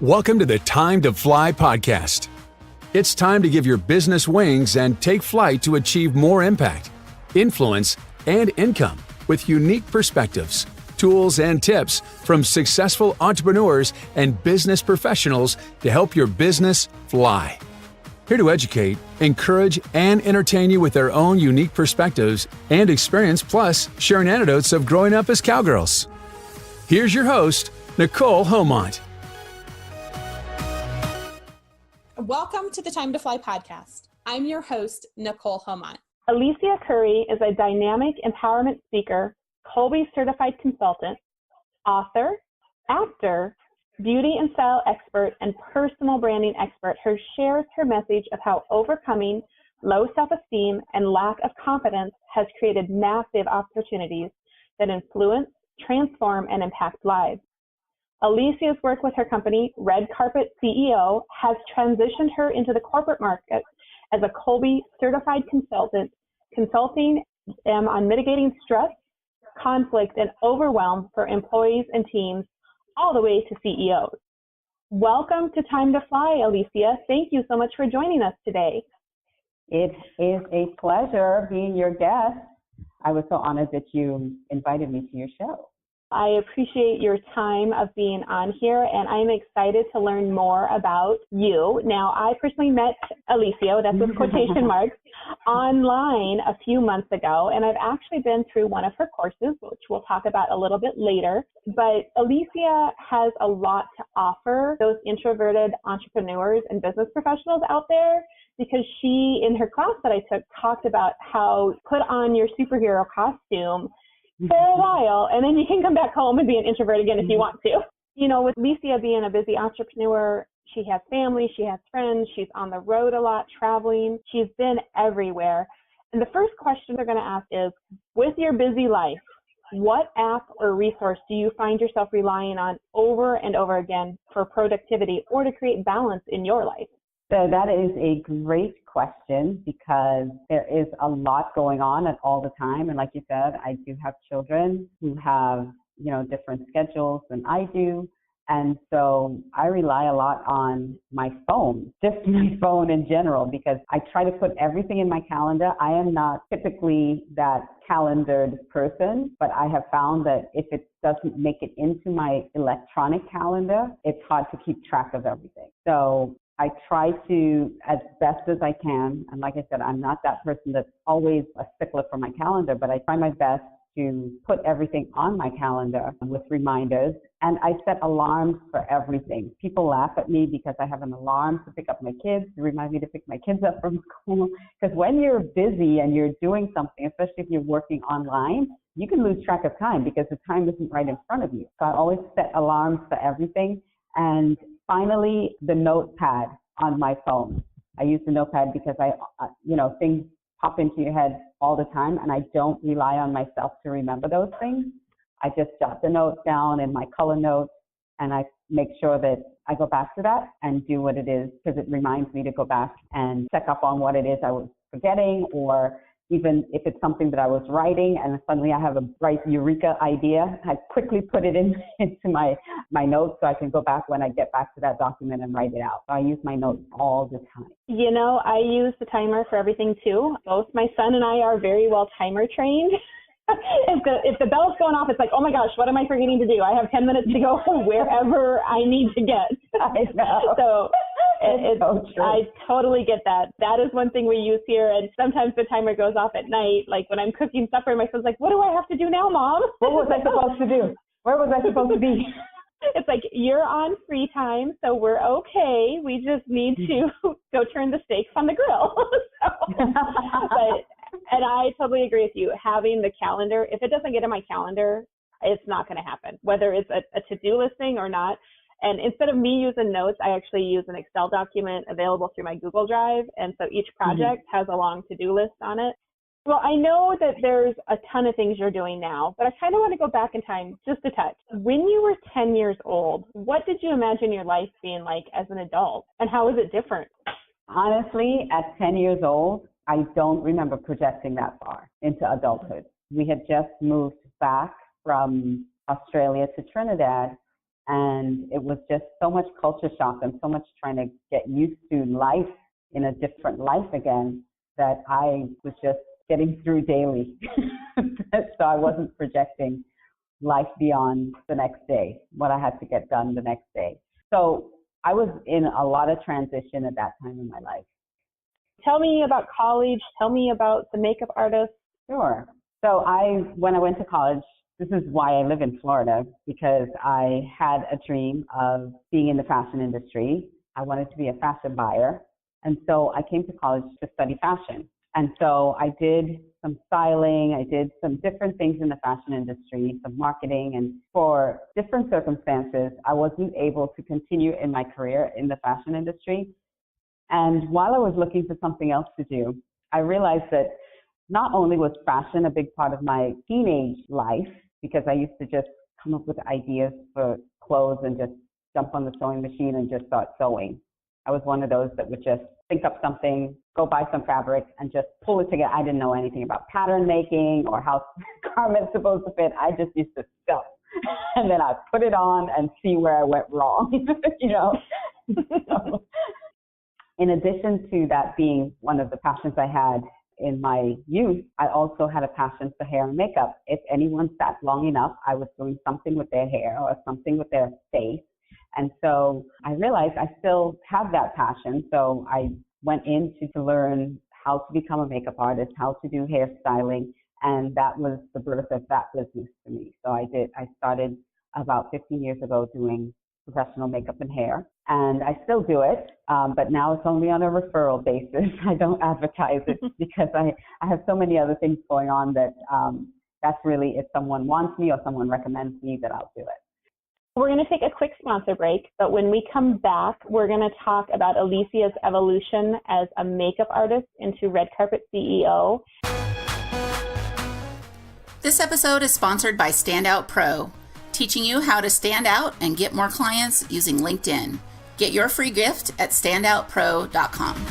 Welcome to the Time to Fly podcast. It's time to give your business wings and take flight to achieve more impact, influence, and income with unique perspectives, tools, and tips from successful entrepreneurs and business professionals to help your business fly. Here to educate, encourage, and entertain you with their own unique perspectives and experience, plus sharing anecdotes of growing up as cowgirls. Here's your host, Nikole Haumont. Welcome to the Time to Fly podcast. I'm your host, Nikole Haumont. Alicia Couri is a dynamic empowerment speaker, Kolbe Certified Consultant, author, actor, beauty and style expert, and personal branding expert who shares her message of how overcoming low self-esteem and lack of confidence has created massive opportunities that influence, transform, and impact lives. Alicia's work with her company, Red Carpet CEO, has transitioned her into the corporate market as a Kolbe Certified Consultant, consulting them on mitigating stress, conflict, and overwhelm for employees and teams, all the way to CEOs. Welcome to Time to Fly, Alicia. Thank you so much for joining us today. It is a pleasure being your guest. I was so honored that you invited me to your show. I appreciate your time of being on here, and I'm excited to learn more about you. Now, I personally met Alicia, that's with quotation marks, online a few months ago, and I've actually been through one of her courses, which we'll talk about a little bit later. But Alicia has a lot to offer those introverted entrepreneurs and business professionals out there, because she, in her class that I took, talked about how put on your superhero costume for a while, and then you can come back home and be an introvert again if you want to. You know, with Alicia being a busy entrepreneur, she has family, she has friends, she's on the road a lot, traveling, she's been everywhere. And the first question they're going to ask is, with your busy life, what app or resource do you find yourself relying on over and over again for productivity or to create balance in your life? So that is a great question, because there is a lot going on at all the time. And like you said, I do have children who have, different schedules than I do. And so I rely a lot on my phone, just my phone in general, because I try to put everything in my calendar. I am not typically that calendared person, but I have found that if it doesn't make it into my electronic calendar, it's hard to keep track of everything. So I try to, as best as I can, and like I said, I'm not that person that's always a stickler for my calendar, but I try my best to put everything on my calendar with reminders. And I set alarms for everything. People laugh at me because I have an alarm to pick up my kids, to remind me to pick my kids up from school. Because when you're busy and you're doing something, especially if you're working online, you can lose track of time because the time isn't right in front of you. So I always set alarms for everything. And finally, the notepad on my phone. I use the notepad because things pop into your head all the time, and I don't rely on myself to remember those things. I just jot the notes down in my color notes, and I make sure that I go back to that and do what it is, because it reminds me to go back and check up on what it is I was forgetting, or even if it's something that I was writing and suddenly I have a bright eureka idea, I quickly put it into my notes so I can go back when I get back to that document and write it out. So I use my notes all the time. I use the timer for everything too. Both my son and I are very well timer trained. If the bell's going off, it's like, oh my gosh, what am I forgetting to do? I have 10 minutes to go wherever I need to get. I know. So it's so true. I totally get that. That is one thing we use here. And sometimes the timer goes off at night. Like when I'm cooking supper, my son's like, what do I have to do now, Mom? What was I supposed to do? Where was I supposed to be? It's like, you're on free time, so we're okay. We just need to go turn the steaks on the grill. And I totally agree with you. Having the calendar, if it doesn't get in my calendar, it's not going to happen, whether it's a to-do list thing or not. And instead of me using notes, I actually use an Excel document available through my Google Drive. And so each project has a long to-do list on it. Well, I know that there's a ton of things you're doing now, but I kind of want to go back in time just a touch. When you were 10 years old, what did you imagine your life being like as an adult, and how was it different? Honestly, at 10 years old, I don't remember projecting that far into adulthood. We had just moved back from Australia to Trinidad, And it was just so much culture shock and so much trying to get used to life in a different life again that I was just getting through daily. So I wasn't projecting life beyond the next day, what I had to get done the next day. So I was in a lot of transition at that time in my life. Tell me about college. Tell me about the makeup artist. Sure. So when I went to college, this is why I live in Florida, because I had a dream of being in the fashion industry. I wanted to be a fashion buyer. And so I came to college to study fashion. And so I did some styling, I did some different things in the fashion industry, some marketing, and for different circumstances, I wasn't able to continue in my career in the fashion industry. And while I was looking for something else to do, I realized that not only was fashion a big part of my teenage life, because I used to just come up with ideas for clothes and just jump on the sewing machine and just start sewing. I was one of those that would just think up something, go buy some fabric, and just pull it together. I didn't know anything about pattern making or how garments supposed to fit. I just used to sew. And then I'd put it on and see where I went wrong, you know. So, in addition to that being one of the passions I had in my youth, I also had a passion for hair and makeup. If anyone sat long enough, I was doing something with their hair or something with their face. And so I realized I still have that passion. So I went in to learn how to become a makeup artist, how to do hairstyling. And that was the birth of that business for me. So I started about 15 years ago doing professional makeup and hair. And I still do it, but now it's only on a referral basis. I don't advertise it because I have so many other things going on that that's really if someone wants me or someone recommends me that I'll do it. We're going to take a quick sponsor break, but when we come back, we're going to talk about Alicia's evolution as a makeup artist into red carpet CEO. This episode is sponsored by Standout Pro, teaching you how to stand out and get more clients using LinkedIn. Get your free gift at standoutpro.com.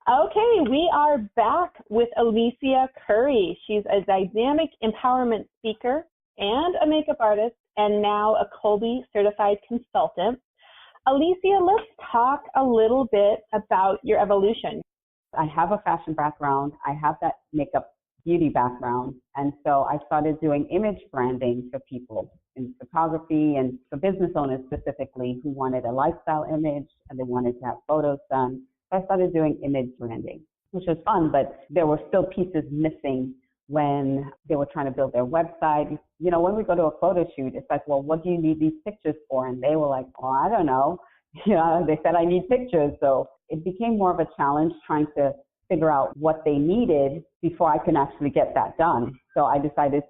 Okay, we are back with Alicia Couri. She's a dynamic empowerment speaker and a makeup artist, and now a Kolbe Certified Consultant. Alicia, let's talk a little bit about your evolution. I have a fashion background. I have that makeup beauty background. And so I started doing image branding for people in photography and for business owners specifically who wanted a lifestyle image and they wanted to have photos done. So I started doing image branding, which was fun, but there were still pieces missing when they were trying to build their website. You know, when we go to a photo shoot, it's like, well, what do you need these pictures for? And they were like, oh, I don't know. You know, they said I need pictures. So it became more of a challenge trying to figure out what they needed before I can actually get that done. So I decided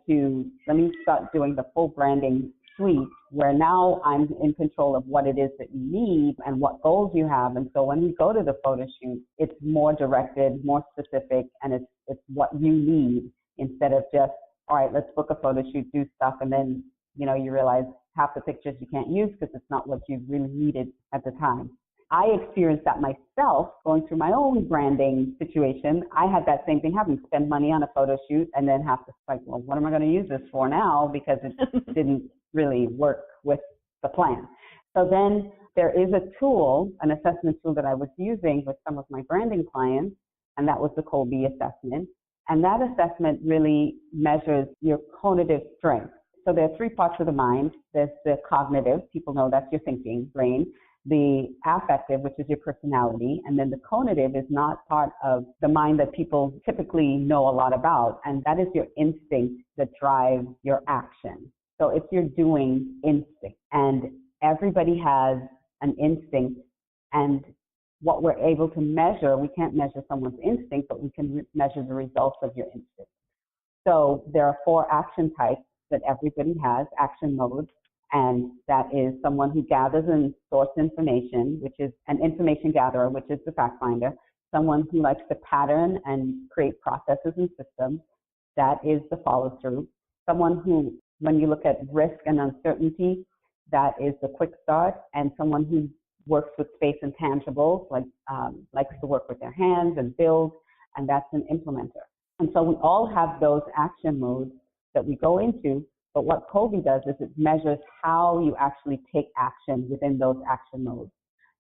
let me start doing the full branding suite where now I'm in control of what it is that you need and what goals you have. And so when we go to the photo shoot, it's more directed, more specific, and it's what you need instead of just, all right, let's book a photo shoot, do stuff, and then, you know, you realize half the pictures you can't use because it's not what you really needed at the time. I experienced that myself going through my own branding situation. I had that same thing happen, spend money on a photo shoot and then have to like, well, what am I going to use this for now? Because it didn't really work with the plan. So then there is a tool, an assessment tool that I was using with some of my branding clients, and that was the Kolbe assessment. And that assessment really measures your cognitive strength. So there are three parts of the mind. There's the cognitive, people know that's your thinking brain. The affective, which is your personality, and then the cognitive is not part of the mind that people typically know a lot about, and that is your instinct that drives your action. So it's your doing instinct, and everybody has an instinct, and what we're able to measure, we can't measure someone's instinct, but we can measure the results of your instinct. So there are 4 action types that everybody has, action modes. And that is someone who gathers and sorts information, which is an information gatherer, which is the fact finder. Someone who likes to pattern and create processes and systems, that is the follow through. Someone who, when you look at risk and uncertainty, that is the quick start. And someone who works with space and tangibles, like likes to work with their hands and build, and that's an implementer. And so we all have those action modes that we go into, But what Kolbe does is it measures how you actually take action within those action modes,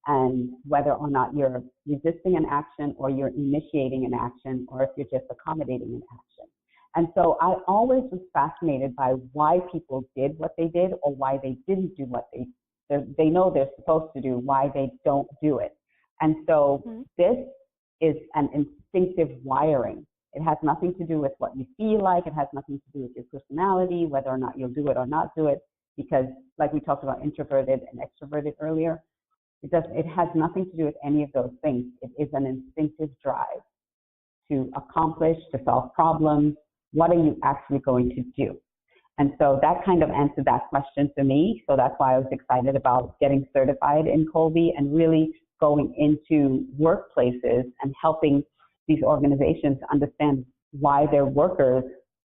and whether or not you're resisting an action or you're initiating an action, or if you're just accommodating an action. And so I always was fascinated by why people did what they did or why they didn't do what they know they're supposed to do, why they don't do it. And so this is an instinctive wiring. It has nothing to do with what you feel like. It has nothing to do with your personality, whether or not you'll do it or not do it, because like we talked about introverted and extroverted earlier, it has nothing to do with any of those things. It is an instinctive drive to accomplish, to solve problems. What are you actually going to do? And so that kind of answered that question for me. So that's why I was excited about getting certified in Kolbe and really going into workplaces and helping these organizations understand why their workers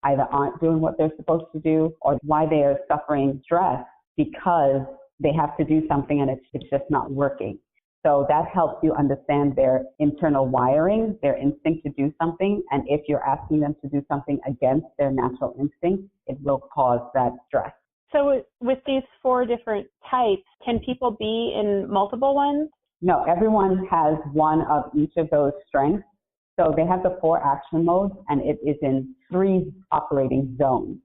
either aren't doing what they're supposed to do or why they are suffering stress because they have to do something and it's just not working. So that helps you understand their internal wiring, their instinct to do something. And if you're asking them to do something against their natural instinct, it will cause that stress. So with these 4 different types, can people be in multiple ones? No, everyone has one of each of those strengths. So they have the 4 action modes, and it is in 3 operating zones.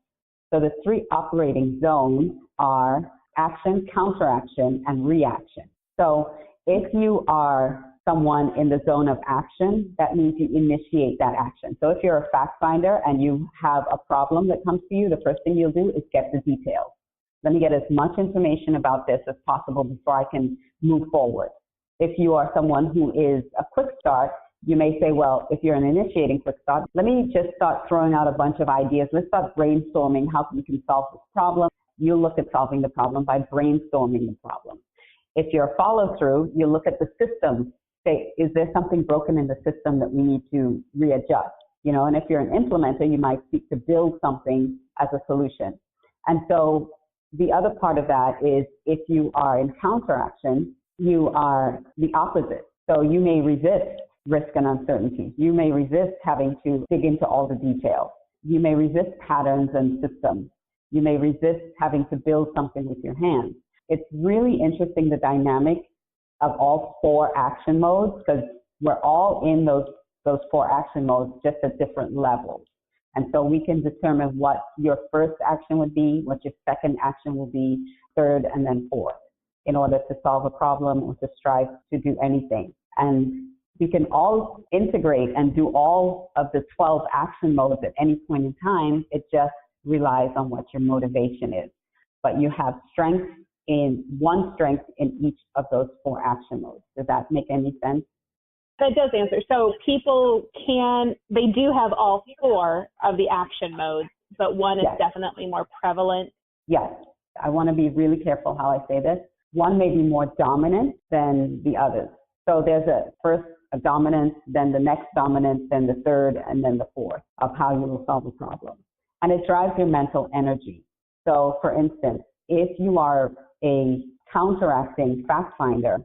So the 3 operating zones are action, counteraction, and reaction. So if you are someone in the zone of action, that means you initiate that action. So if you're a fact finder and you have a problem that comes to you, the first thing you'll do is get the details. Let me get as much information about this as possible before I can move forward. If you are someone who is a quick start, you may say, well, if you're an initiating quick start, let me just start throwing out a bunch of ideas. Let's start brainstorming how we can solve this problem. You look at solving the problem by brainstorming the problem. If you're a follow through, you look at the system. Say, is there something broken in the system that we need to readjust? And if you're an implementer, you might seek to build something as a solution. And so the other part of that is if you are in counteraction, you are the opposite. So you may resist risk and uncertainty. You may resist having to dig into all the details. You may resist patterns and systems. You may resist having to build something with your hands. It's really interesting, the dynamic of all 4 action modes, because we're all in those 4 action modes, just at different levels. And so we can determine what your first action would be, what your second action will be, third, and then fourth, in order to solve a problem or to strive to do anything. And we can all integrate and do all of the 12 action modes at any point in time. It just relies on what your motivation is. But you have one strength in each of those 4 action modes. Does that make any sense? That does answer. So people they do have all 4 of the action modes, but one is definitely more prevalent. Yes. I want to be really careful how I say this. One may be more dominant than the others. So there's first a dominance, then the next dominance, then the third, and then the fourth of how you will solve a problem. And it drives your mental energy. So for instance, if you are a counteracting fact finder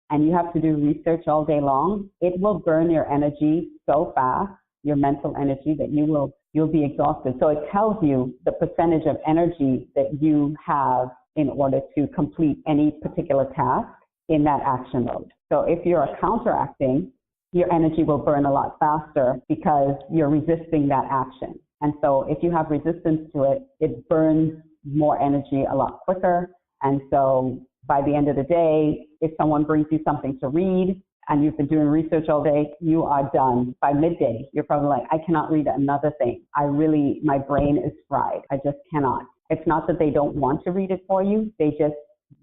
and you have to do research all day long, it will burn your energy so fast, your mental energy, that you'll be exhausted. So it tells you the percentage of energy that you have in order to complete any particular task in that action mode. So if you're a counteracting, your energy will burn a lot faster because you're resisting that action. And so if you have resistance to it, it burns more energy a lot quicker. And so by the end of the day, if someone brings you something to read and you've been doing research all day, you are done. By midday, you're probably like, I cannot read another thing. My brain is fried. I just cannot. It's not that they don't want to read it for you. They just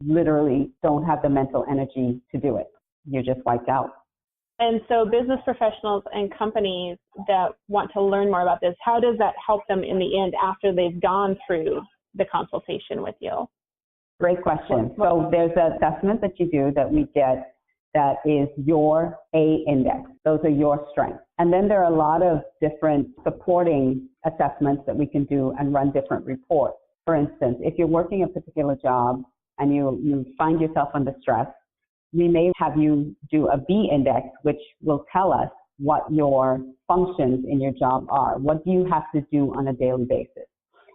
literally don't have the mental energy to do it. You're just wiped out. And so business professionals and companies that want to learn more about this, how does that help them in the end after they've gone through the consultation with you? Great question. So there's an assessment that you do that we get that is your A index. Those are your strengths. And then there are a lot of different supporting assessments that we can do and run different reports. For instance, if you're working a particular job and you find yourself under stress, we may have you do a B index, which will tell us what your functions in your job are. What do you have to do on a daily basis?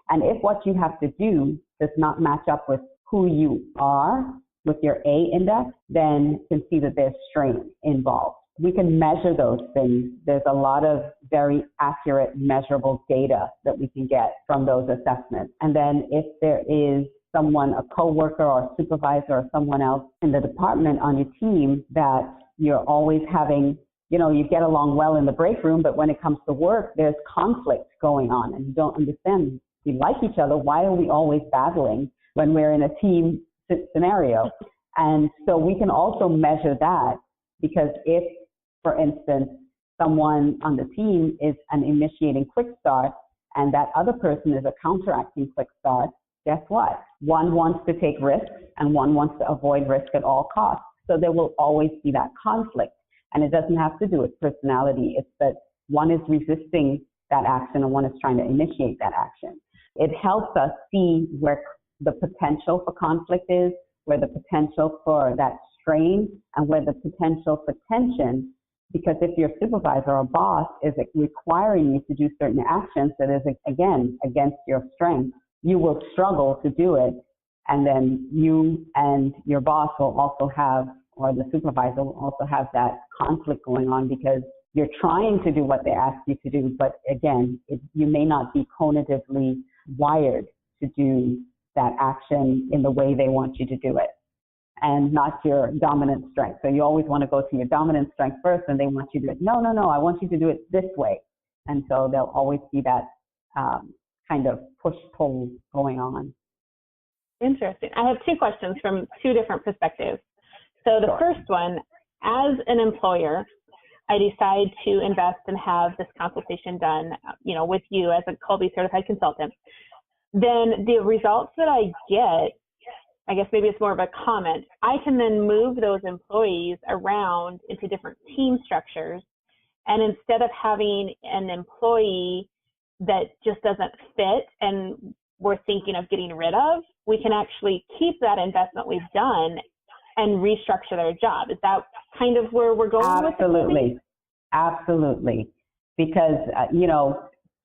And if what you have to do does not match up with who you are, with your A index, then you can see that there's strain involved. We can measure those things. There's a lot of very accurate, measurable data that we can get from those assessments. And then if there is someone, a coworker or a supervisor or someone else in the department on your team that you're always having, you get along well in the break room, but when it comes to work, there's conflict going on and you don't understand. We like each other. Why are we always battling when we're in a team scenario? And so we can also measure that, because if, for instance, someone on the team is an initiating quick start and that other person is a counteracting quick start, guess what? One wants to take risks and one wants to avoid risk at all costs. So there will always be that conflict. And it doesn't have to do with personality. It's that one is resisting that action and one is trying to initiate that action. It helps us see where the potential for conflict is, where the potential for that strain, and where the potential for tension. Because if your supervisor or boss is requiring you to do certain actions that is, again, against your strength, you will struggle to do it. And then you and your boss will also have, or the supervisor will also have that conflict going on, because you're trying to do what they ask you to do. But again, you may not be cognitively wired to do that action in the way they want you to do it, and not your dominant strength. So you always want to go to your dominant strength first, and they want you to do it. No, I want you to do it this way. And so there'll always be that kind of push-pull going on. Interesting. I have two questions from two different perspectives. So the first one, as an employer, I decide to invest and have this consultation done, with you as a Kolbe Certified Consultant. Then the results that I get, I guess maybe it's more of a comment, I can then move those employees around into different team structures. And instead of having an employee that just doesn't fit and we're thinking of getting rid of, we can actually keep that investment we've done and restructure their job. Is that kind of where we're going with it? Absolutely. Because,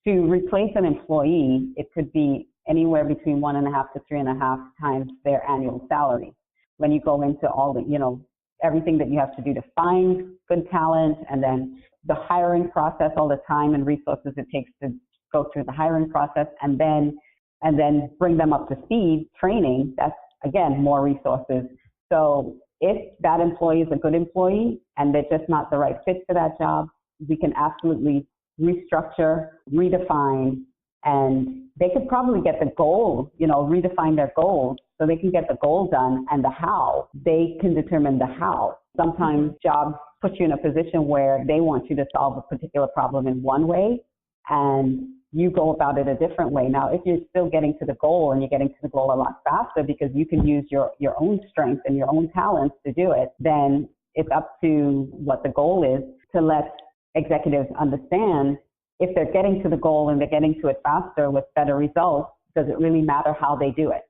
to replace an employee, it could be anywhere between 1.5 to 3.5 times their annual salary. When you go into all the, everything that you have to do to find good talent, and then the hiring process, all the time and resources it takes to go through the hiring process, and then bring them up to speed, training, that's, again, more resources. So if that employee is a good employee and they're just not the right fit for that job, we can absolutely restructure, redefine, and they could probably get the goal, redefine their goals so they can get the goal done, and the how. They can determine the how. Sometimes jobs put you in a position where they want you to solve a particular problem in one way, and you go about it a different way. Now, if you're still getting to the goal, and you're getting to the goal a lot faster because you can use your own strength and your own talents to do it, then it's up to what the goal is to let executives understand if they're getting to the goal and they're getting to it faster with better results, does it really matter how they do it?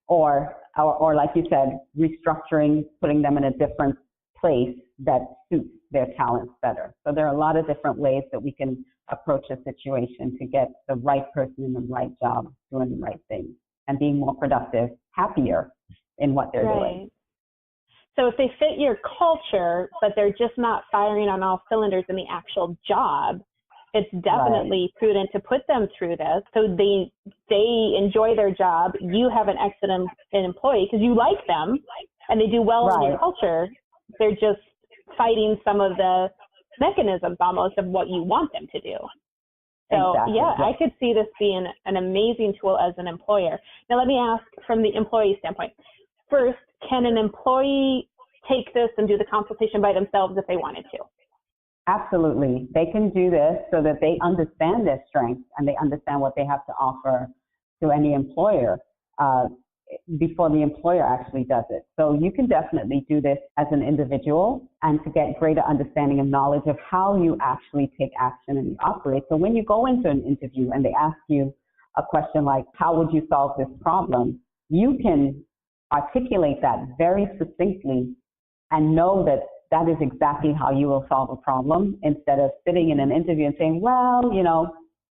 Or like you said, restructuring, putting them in a different place that suits their talents better. So there are a lot of different ways that we can approach a situation to get the right person in the right job, doing the right thing, and being more productive, happier in what they're doing. So if they fit your culture, but they're just not firing on all cylinders in the actual job, it's definitely prudent to put them through this so they enjoy their job. You have an excellent employee because you like them and they do well in your culture. They're just fighting some of the mechanisms almost of what you want them to do. So I could see this being an amazing tool as an employer. Now let me ask from the employee standpoint. First, can an employee take this and do the consultation by themselves if they wanted to? Absolutely. They can do this so that they understand their strengths and they understand what they have to offer to any employer before the employer actually does it. So you can definitely do this as an individual and to get greater understanding and knowledge of how you actually take action and you operate. So when you go into an interview and they ask you a question like, how would you solve this problem? You can articulate that very succinctly and know that that is exactly how you will solve a problem, instead of sitting in an interview and saying, well,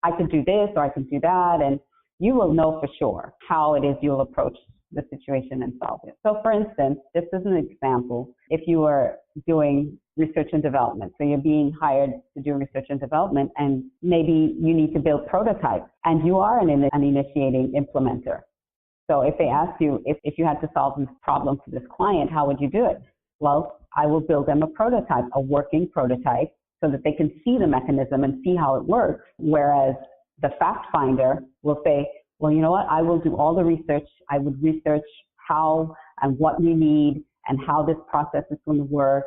I could do this or I could do that. And you will know for sure how it is you'll approach the situation and solve it. So for instance, just as an example, if you were doing research and development, so you're being hired to do research and development, and maybe you need to build prototypes, and you are an initiating implementer. So if they ask you, if you had to solve this problem for this client, how would you do it? Well, I will build them a prototype, a working prototype, so that they can see the mechanism and see how it works. Whereas the fact finder will say, well, you know what, I will do all the research. I would research how and what we need and how this process is going to work.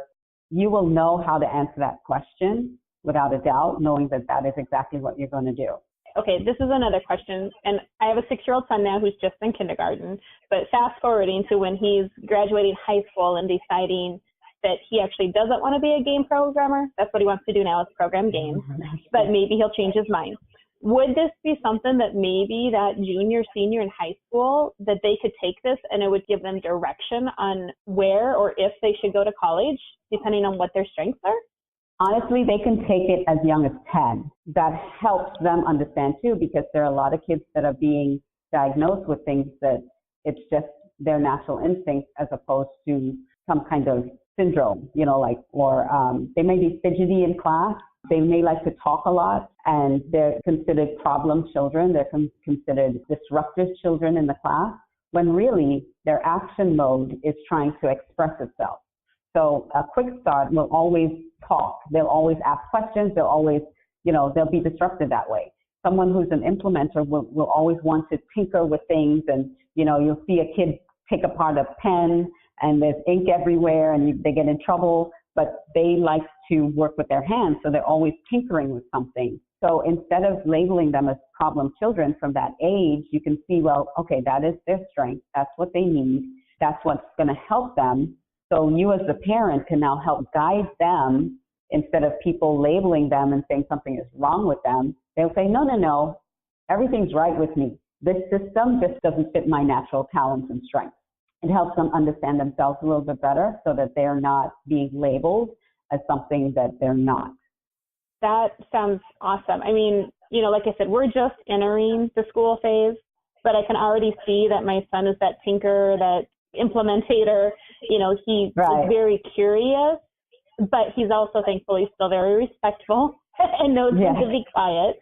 You will know how to answer that question without a doubt, knowing that that is exactly what you're going to do. Okay, this is another question, and I have a 6-year-old son now who's just in kindergarten, but fast forwarding to when he's graduating high school and deciding that he actually doesn't want to be a game programmer. That's what he wants to do now, is program games, but maybe he'll change his mind. Would this be something that maybe that junior, senior in high school, that they could take this and it would give them direction on where or if they should go to college, depending on what their strengths are? Honestly, they can take it as young as 10. That helps them understand too, because there are a lot of kids that are being diagnosed with things that it's just their natural instinct as opposed to some kind of syndrome, or they may be fidgety in class. They may like to talk a lot, and they're considered problem children. They're considered disruptive children in the class, when really their action mode is trying to express itself. So a quick start will always talk. They'll always ask questions. They'll always, they'll be disruptive that way. Someone who's an implementer will always want to tinker with things, and, you'll see a kid take apart a pen and there's ink everywhere and they get in trouble, but they like to work with their hands, so they're always tinkering with something. So instead of labeling them as problem children from that age, you can see, well, okay, that is their strength. That's what they need. That's what's going to help them. So you as the parent can now help guide them instead of people labeling them and saying something is wrong with them. They'll say, no, everything's right with me. This system just doesn't fit my natural talents and strengths. It helps them understand themselves a little bit better so that they're not being labeled as something that they're not. That sounds awesome. I mean, like I said, we're just entering the school phase, but I can already see that my son is that tinker, that implementator. He's very curious, but he's also thankfully still very respectful and knows when to be quiet.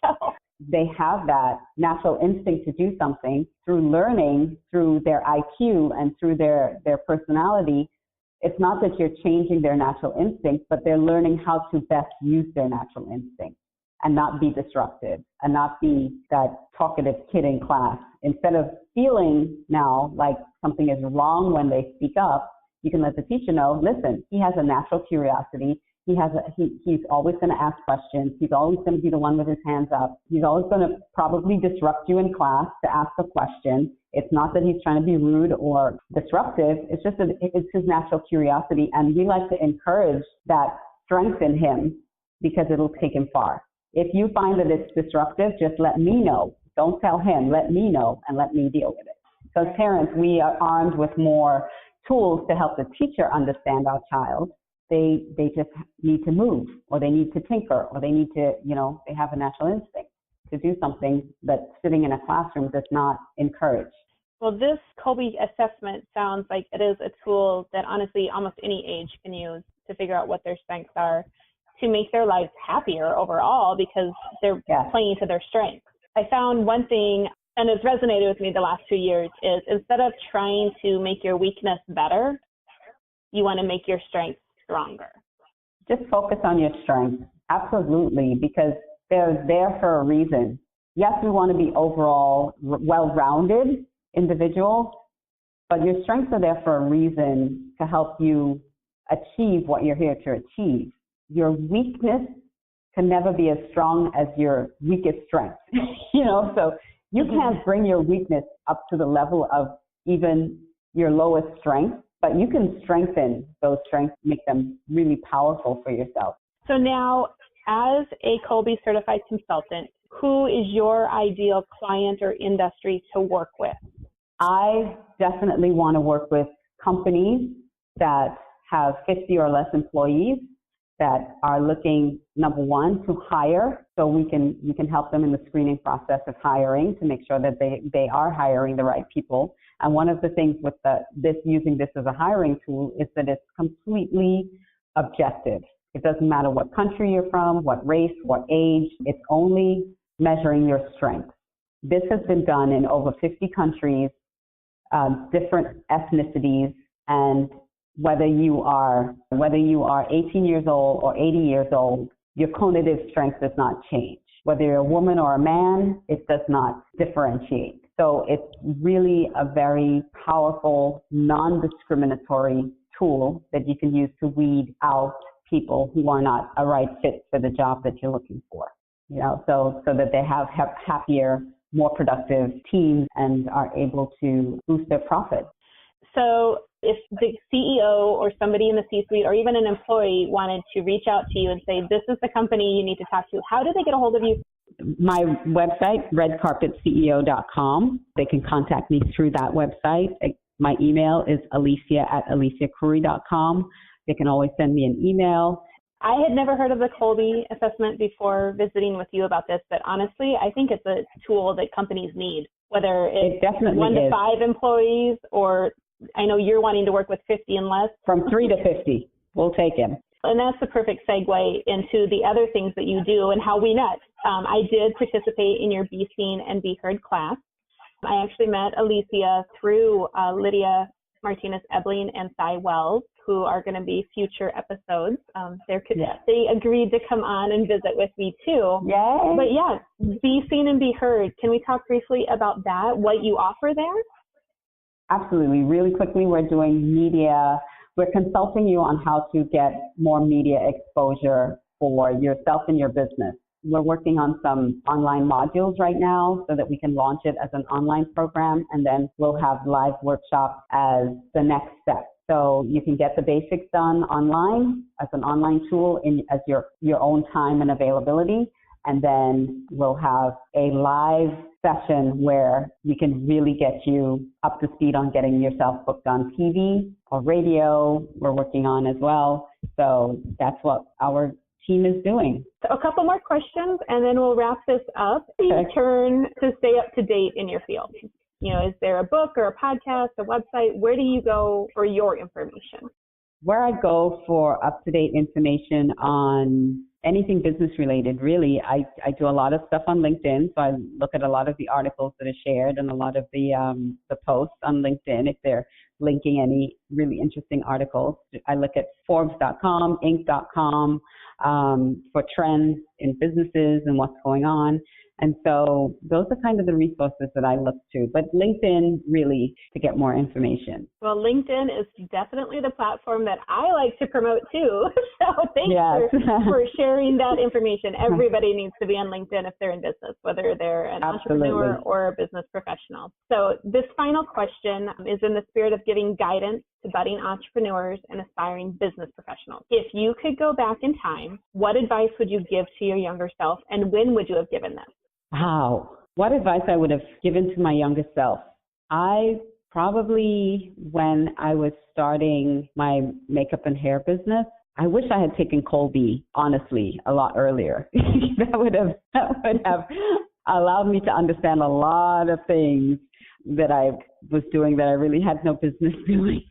So they have that natural instinct to do something through learning, through their IQ and through their personality. It's not that you're changing their natural instinct, but they're learning how to best use their natural instinct and not be disruptive and not be that talkative kid in class. Instead of feeling now like something is wrong when they speak up, you can let the teacher know, listen, he has a natural curiosity. He's always going to ask questions. He's always going to be the one with his hands up. He's always going to probably disrupt you in class to ask a question. It's not that he's trying to be rude or disruptive. It's just that it's his natural curiosity. And we like to encourage that strength in him because it'll take him far. If you find that it's disruptive, just let me know. Don't tell him. Let me know and let me deal with it. So as parents, we are armed with more tools to help the teacher understand our child. They just need to move, or they need to tinker, or they need to, they have a natural instinct to do something that sitting in a classroom does not encourage. Well, this Kolbe assessment sounds like it is a tool that honestly almost any age can use to figure out what their strengths are, to make their lives happier overall because they're playing to their strengths. I found one thing, and it's resonated with me the last 2 years, is instead of trying to make your weakness better, you want to make your strengths stronger. Just focus on your strengths. Absolutely, because they're there for a reason. Yes, we want to be overall well-rounded individuals, but your strengths are there for a reason to help you achieve what you're here to achieve. Your weakness can never be as strong as your weakest strength. So you can't bring your weakness up to the level of even your lowest strength, but you can strengthen those strengths, make them really powerful for yourself. So now, as a Kolbe Certified Consultant, who is your ideal client or industry to work with? I definitely want to work with companies that have 50 or less employees that are looking, number one, to hire. So we can help them in the screening process of hiring to make sure that they are hiring the right people. And one of the things with using this as a hiring tool is that it's completely objective. It doesn't matter what country you're from, what race, what age. It's only measuring your strengths. This has been done in over 50 countries, different ethnicities, and whether you are 18 years old or 80 years old, your cognitive strength does not change. Whether you're a woman or a man, it does not differentiate. So it's really a very powerful, non-discriminatory tool that you can use to weed out people who are not a right fit for the job that you're looking for. So that they have happier, more productive teams and are able to boost their profit. So if the CEO or somebody in the C-suite or even an employee wanted to reach out to you and say, this is the company you need to talk to, how do they get a hold of you? My website, redcarpetceo.com. They can contact me through that website. My email is alicia@aliciacouri.com. They can always send me an email. I had never heard of the Kolbe assessment before visiting with you about this, but honestly, I think it's a tool that companies need, whether it's 1 to 5 employees, or I know you're wanting to work with 50 and less. From 3 to 50, we'll take him. And that's the perfect segue into the other things that you do and how we met. I did participate in your Be Seen and Be Heard class. I actually met Alicia through Lydia Martinez-Ebling and Cy Wells, who are going to be future episodes. They agreed to come on and visit with me too. Yay. But yeah, Be Seen and Be Heard. Can we talk briefly about that, what you offer there? Absolutely. Really quickly, we're doing media. We're consulting you on how to get more media exposure for yourself and your business. We're working on some online modules right now so that we can launch it as an online program, and then we'll have live workshops as the next step. So you can get the basics done online as an online tool as your own time and availability. And then we'll have a live session where we can really get you up to speed on getting yourself booked on TV or radio. We're working on as well. So that's what our team is doing. So a couple more questions, and then we'll wrap this up. You turn to stay up to date in your field. Is there a book or a podcast, a website? Where do you go for your information? Where I go for up-to-date information on anything business related, really, I do a lot of stuff on LinkedIn. So I look at a lot of the articles that are shared and a lot of the posts on LinkedIn if they're linking any really interesting articles. I look at Forbes.com, Inc.com for trends in businesses and what's going on. And so those are kind of the resources that I look to. But LinkedIn, really, to get more information. Well, LinkedIn is definitely the platform that I like to promote too. So thanks for sharing that information. Everybody needs to be on LinkedIn if they're in business, whether they're an entrepreneur or a business professional. So this final question is in the spirit of giving guidance to budding entrepreneurs and aspiring business professionals. If you could go back in time, what advice would you give to your younger self, and when would you have given them? Wow. What advice I would have given to my younger self? I probably, when I was starting my makeup and hair business, I wish I had taken Kolbe, honestly, a lot earlier. That would have allowed me to understand a lot of things that I was doing that I really had no business doing.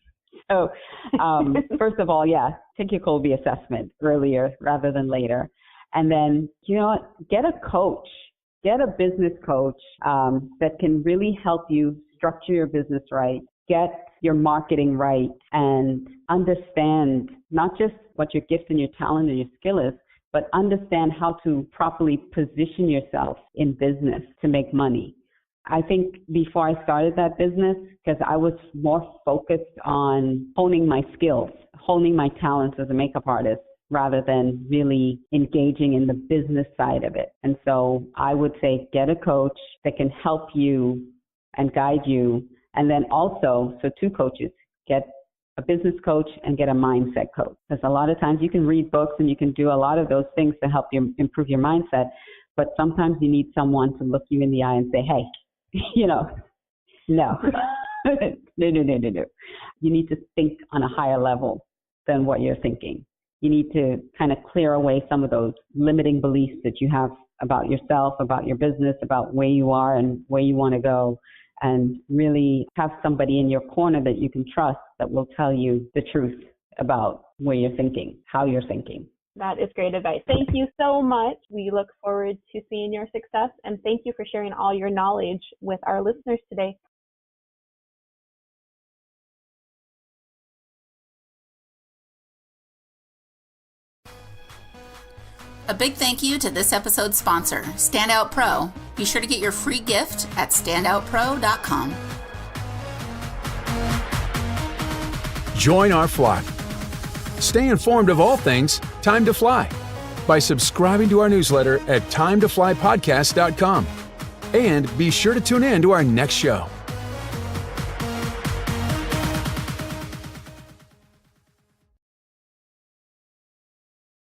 So first of all, take your Kolbe assessment earlier rather than later. And then, get a coach. Get a business coach that can really help you structure your business right, get your marketing right, and understand not just what your gift and your talent and your skill is, but understand how to properly position yourself in business to make money. I think before I started that business, because I was more focused on honing my skills, honing my talents as a makeup artist, rather than really engaging in the business side of it. And so I would say get a coach that can help you and guide you. And then also, so 2 coaches, get a business coach and get a mindset coach. Because a lot of times you can read books and you can do a lot of those things to help you improve your mindset. But sometimes you need someone to look you in the eye and say, hey, no. No. You need to think on a higher level than what you're thinking. You need to kind of clear away some of those limiting beliefs that you have about yourself, about your business, about where you are and where you want to go, and really have somebody in your corner that you can trust that will tell you the truth about where you're thinking, how you're thinking. That is great advice. Thank you so much. We look forward to seeing your success, and thank you for sharing all your knowledge with our listeners today. A big thank you to this episode's sponsor, Standout Pro. Be sure to get your free gift at standoutpro.com. Join our flock. Stay informed of all things Time to Fly by subscribing to our newsletter at timetoflypodcast.com. And be sure to tune in to our next show.